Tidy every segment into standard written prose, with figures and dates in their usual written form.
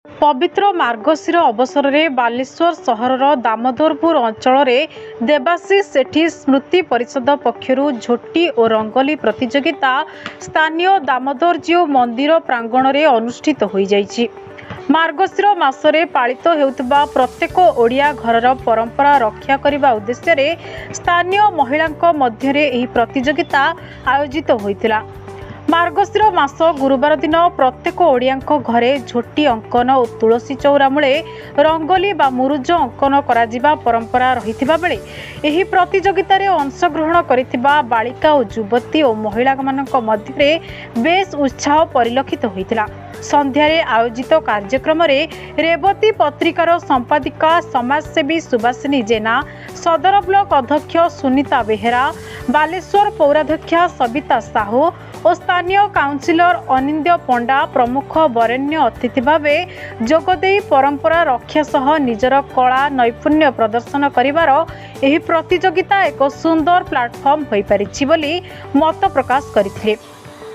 पवित्र मार्गशीर अवसर में बालेश्वर सहरर दामोदरपुर अंचल देवाशीष सेठी स्मृति परिषद पक्षरु झोटी और रंगोली प्रतियोगिता स्थानीय दामोदरजीउ मंदिर प्रांगण में अनुष्ठित हो जाइछि। मार्गशीर मासरे पालित हेउतबा प्रत्येक ओडिया घरर परंपरा रक्षा करने उद्देश्य स्थानीय महिलांक मध्यरे एही प्रतियोगिता आयोजित होइतिला। मार्गशीर मास गुरुवार दिन प्रत्येक ओडियांक घरे झोटी अंकन और तुलसी चौरा मूले रंगोली बा मुरुज अंकन कराजिबा परंपरा रहिथिबा बेले एही प्रतियोगितारे अंशग्रहण करिथिबा बालिका और युवती और महिला मानक मध्यरे बेस उत्साह परिलक्षित होइतिला। संध्यारे आयोजित कार्यक्रम रे रेवती पत्रिकार संपादिका समाजसेवी सुभाषिनी जेना, सदर ब्लॉक अध्यक्ष सुनीता बेहेरा, बालेश्वर पौराध्यक्षा सविता साहू और स्थानीय काउंसिलर अनिंद्य पंडा प्रमुख वरेण्य अतिथि भावे जोगदेई परंपरा रक्षा सह निजर कला नैपुण्य प्रदर्शन करिवार एही प्रतियोगिता एक सुंदर प्लाटफॉर्म होई परिछि बोली मत प्रकाश करथिले।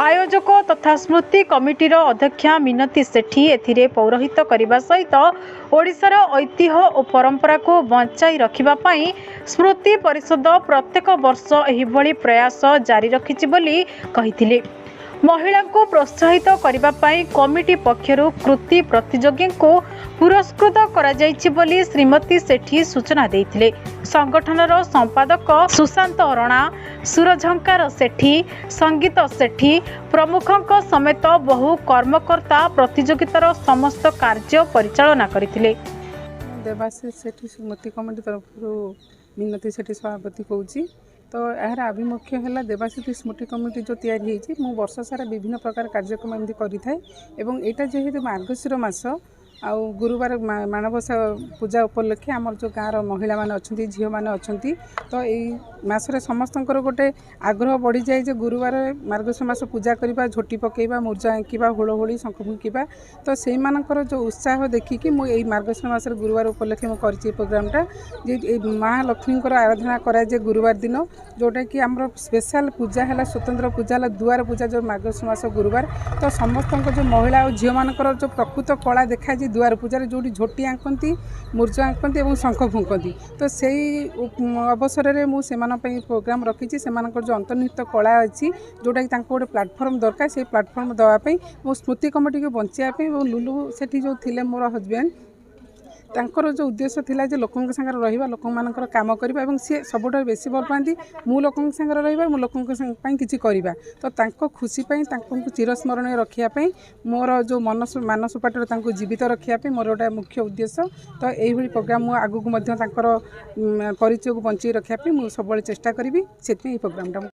आयोजक तथा स्मृति कमिटीर अध्यक्षा मिनती सेठी एथिरे पौरोहित करने सहित ओडिशार ऐतिह्य और परंपरा को बंचाई रखिबा पई स्मृति परिषद प्रत्येक वर्ष एहिभଳି प्रयास जारी रखिछि बोली कहिथिले। महिला को प्रोत्साहित करने पाई कमिटी पक्षरु कृति प्रतियोगी को पुरस्कृत करा जाइछि बोली श्रीमती सेठी सूचना देथिले। संगठनर संपादक सुशांत अरणा, सुरझंकार सेठी, संगीत सेठी प्रमुखक समेत बहु कर्मकर्ता प्रतियोगितार समस्त कार्य परिचालना करथिले। देवाशीष सेठी स्मृति कमिटी तरफ मिनती सेठी सभापति कहूँ तो यार आभिमुख्य है देवाशीष स्मृति कमिटी जो तैयारी होती मु वर्ष सारा विभिन्न प्रकार कार्यक्रम एमती करें। जेहेतु मार्गशीर मास आउ गुरुवार माणवसा पूजा उपलक्षे आमर जो गाँव महिला माने अच्छी झील मैंने अच्छा तो यही मसरे समस्त गोटे आग्रह बढ़ी जाए जे गुरुवार मार्गशीर मास पूजा करवा, झोटी पकेबा, मुर्जा आंकिबा, हुलहुली शंख फुंकिबा तो से जो उत्साह देखिकी मुझे मार्गशीर मास गुरुवार उपलक्षे मुझे प्रोग्रामटा जे महालक्ष्मी आराधना कराए गुरुवार दिन जोटा कि आम स्पेशल पूजा है स्वतंत्र पूजा है दुआर पूजा जो मार्गशीर मास गुरुवार तो समस्त जो महिला और झील मानकर जो प्रकृत कला देखा दुआर पूजार जो झोटी आंकती, मुर्ज आंकती और शंख फुंकती तो से अवसर में मुझे प्रोग्राम रखी से जो अंतर्निहित कला अच्छी जोटा कि गोटे प्लाटफर्म दरकार से प्लाटफर्म देवाई मो स्मृति कमिटी को बचाई लुलु सेठी जो थे मोर हजबैंड तांकर जो उद्देश्य थिला जे लोकन संगे रहिबा, लोक मानकर काम करबा एवं सी सबुठ बेसी भल पाती मु लोकन संगे रहिबा, मु लोकन संगे किछि करबा तो तांको खुशी पई तांको चिरस्मरणीय रखिया पई मोर जो मानस पाटर तांको जीवित रखिया पई मोर गोटे मुख्य उद्देश्य तो एही भली प्रोग्राम मु आगु को मध्य तांकर परिचय को बंची रखिया पई मु सबले चेष्टा करबी सेति प्रोग्रामटा।